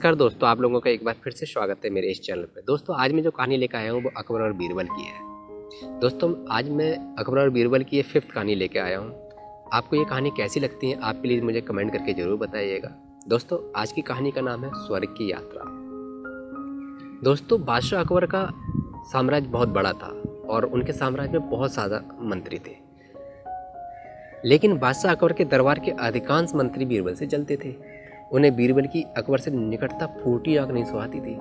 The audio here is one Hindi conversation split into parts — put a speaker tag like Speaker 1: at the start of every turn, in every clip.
Speaker 1: नमस्कार दोस्तों, आप लोगों का एक बार फिर से स्वागत है मेरे इस चैनल पर। दोस्तों आज मैं जो कहानी लेकर आया हूँ वो अकबर और बीरबल की है। दोस्तों आज मैं अकबर और बीरबल की ये 5th कहानी लेकर आया हूँ। आपको ये कहानी कैसी लगती है आप प्लीज़ मुझे कमेंट करके ज़रूर बताइएगा। दोस्तों आज की कहानी का नाम है स्वर्ग की यात्रा। दोस्तों बादशाह अकबर का साम्राज्य बहुत बड़ा था और उनके साम्राज्य में बहुत ज़्यादा मंत्री थे, लेकिन बादशाह अकबर के दरबार के अधिकांश मंत्री बीरबल से जलते थे। उन्हें बीरबल की अकबर से निकटता फूटी आंख नहीं सुहाती थी।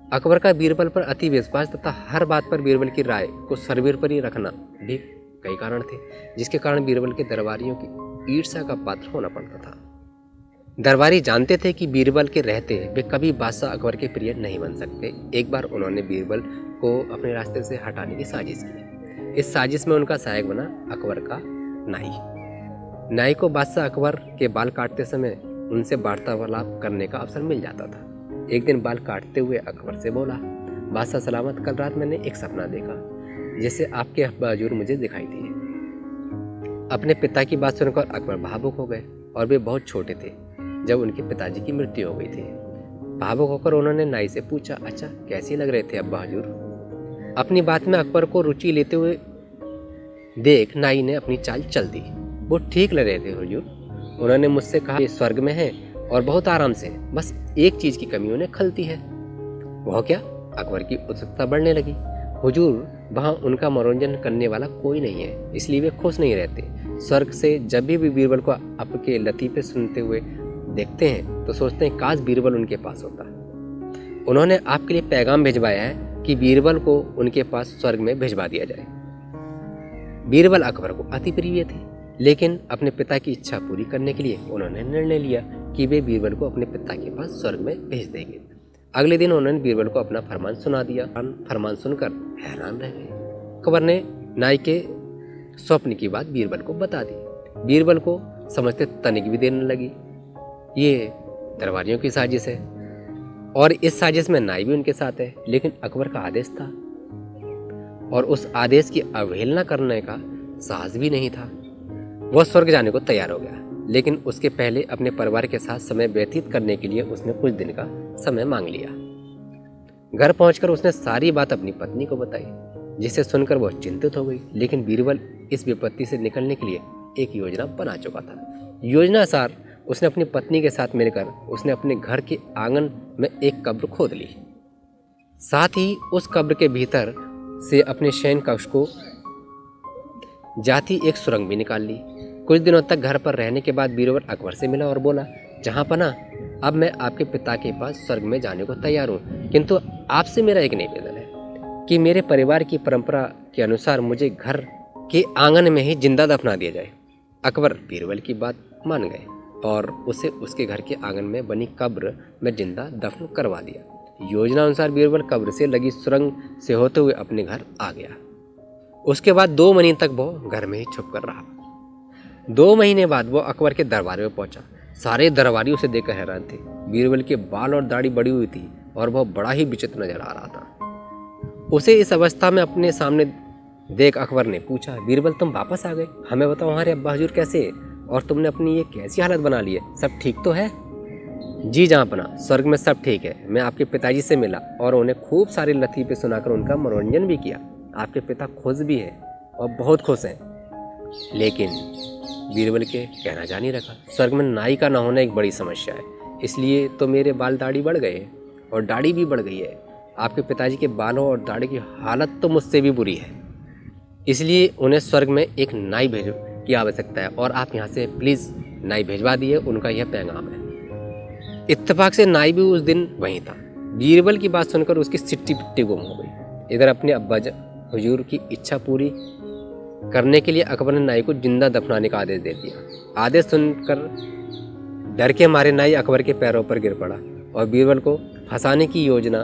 Speaker 1: अकबर का बीरबल पर अति विश्वास तथा हर बात पर बीरबल की राय को सरबीर पर ही रखना भी कई कारण थे, जिसके कारण बीरबल के दरबारियों की ईर्ष्या का पात्र होना पड़ता था। दरबारी जानते थे कि बीरबल के रहते वे कभी बादशाह अकबर के प्रिय नहीं बन सकते। एक बार उन्होंने बीरबल को अपने रास्ते से हटाने की साजिश की। इस साजिश में उनका सहायक बना अकबर का नाई को बादशाह अकबर के बाल काटते समय उनसे वार्तालाप करने का अवसर मिल जाता था। एक दिन बाल काटते हुए अकबर से बोला, बादशाह सलामत, कल रात मैंने एक सपना देखा जिससे आपके अब्बा हजूर मुझे दिखाई दिए। अपने पिता की बात सुनकर अकबर भावुक हो गए और वे बहुत छोटे थे जब उनके पिताजी की मृत्यु हो गई थी। भावुक होकर उन्होंने नाई से पूछा, अच्छा कैसे लग रहे थे अब्बा हजूर? अपनी बात में अकबर को रुचि लेते हुए देख नाई ने अपनी चाल चल दी। वो ठीक लग रहे थे हुजूर। उन्होंने मुझसे कहा कि स्वर्ग में है और बहुत आराम से, बस एक चीज की कमी उन्हें खलती है। वह क्या? अकबर की उत्सुकता बढ़ने लगी। हुजूर वहाँ उनका मनोरंजन करने वाला कोई नहीं है, इसलिए वे खुश नहीं रहते। स्वर्ग से जब भी बीरबल को आपके लतीफे सुनते हुए देखते हैं तो सोचते हैं काश बीरबल उनके पास होता। उन्होंने आपके लिए पैगाम भिजवाया है कि बीरबल को उनके पास स्वर्ग में भिजवा दिया जाए। बीरबल अकबर को अति प्रिय थे, लेकिन अपने पिता की इच्छा पूरी करने के लिए उन्होंने निर्णय लिया कि वे बीरबल को अपने पिता के पास स्वर्ग में भेज देंगे। अगले दिन उन्होंने बीरबल को अपना फरमान सुना दिया। फरमान सुनकर हैरान रह गए। अकबर ने नाई के स्वप्न की बात बीरबल को बता दी। बीरबल को समझते तनिक भी देर न लगी। ये दरबारियों की साजिश है और इस साजिश में नाई भी उनके साथ है, लेकिन अकबर का आदेश था और उस आदेश की अवहेलना करने का साहस भी नहीं था। वह स्वर्ग जाने को तैयार हो गया, लेकिन उसके पहले अपने परिवार के साथ समय व्यतीत करने के लिए उसने कुछ दिन का समय मांग लिया। घर पहुंचकर उसने सारी बात अपनी पत्नी को बताई, जिसे सुनकर वह चिंतित हो गई। लेकिन बीरबल इस विपत्ति से निकलने के लिए एक योजना बना चुका था। योजनानुसार उसने अपनी पत्नी के साथ मिलकर उसने अपने घर के आंगन में एक कब्र खोद ली। साथ ही उस कब्र के भीतर से अपने शयन कक्ष को जाती एक सुरंग भी निकाल ली। कुछ दिनों तक घर पर रहने के बाद बीरबल अकबर से मिला और बोला, जहाँ पना, अब मैं आपके पिता के पास स्वर्ग में जाने को तैयार हूँ, किंतु आपसे मेरा एक निवेदन है कि मेरे परिवार की परंपरा के अनुसार मुझे घर के आंगन में ही जिंदा दफना दिया जाए। अकबर बीरबल की बात मान गए और उसे उसके घर के आंगन में बनी कब्र में जिंदा दफन करवा दिया। योजना अनुसार बीरबल कब्र से लगी सुरंग से होते हुए अपने घर आ गया। उसके बाद 2 महीने तक वो घर में ही छुप कर रहा। 2 महीने बाद वो अकबर के दरबार में पहुंचा। सारे दरबारी उसे देखकर हैरान थे। बीरबल के बाल और दाढ़ी बड़ी हुई थी और वह बड़ा ही विचित्र नजर आ रहा था। उसे इस अवस्था में अपने सामने देख अकबर ने पूछा, बीरबल तुम वापस आ गए? हमें बताओ हमारे अब्बा हजूर कैसे है और तुमने अपनी ये कैसी हालत बना ली है? सब ठीक तो है? जी जहाँपना, स्वर्ग में सब ठीक है। मैं आपके पिताजी से मिला और उन्हें खूब सारे लतीफे सुनाकर उनका मनोरंजन भी किया। आपके पिता खुश भी हैं और बहुत खुश हैं। लेकिन बीरबल के कहना जानी रखा, स्वर्ग में नाई का ना होना एक बड़ी समस्या है, इसलिए तो मेरे बाल दाढ़ी बढ़ गए हैं और दाढ़ी भी बढ़ गई है। आपके पिताजी के बालों और दाढ़ी की हालत तो मुझसे भी बुरी है, इसलिए उन्हें स्वर्ग में एक नाई भेजो की आवश्यकता है और आप यहाँ से प्लीज़ नाई भेजवा दिए, उनका यह पैगाम है। इत्तेफाक से नाई भी उस दिन वहीं था। बीरबल की बात सुनकर उसकी सिट्टी पिट्टी गुम हो गई। इधर अपने अब्बा हुजूर की इच्छा पूरी करने के लिए अकबर ने नाई को जिंदा दफनाने का आदेश दे दिया। आदेश सुनकर डर के मारे नाई अकबर के पैरों पर गिर पड़ा और बीरबल को फंसाने की योजना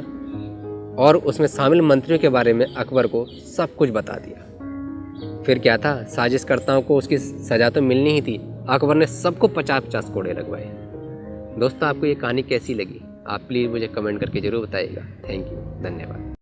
Speaker 1: और उसमें शामिल मंत्रियों के बारे में अकबर को सब कुछ बता दिया। फिर क्या था, साजिशकर्ताओं को उसकी सजा तो मिलनी ही थी। अकबर ने सबको 50-50 कोड़े लगवाए। दोस्तों आपको ये कहानी कैसी लगी आप प्लीज़ मुझे कमेंट करके ज़रूर बताइएगा। थैंक यू, धन्यवाद।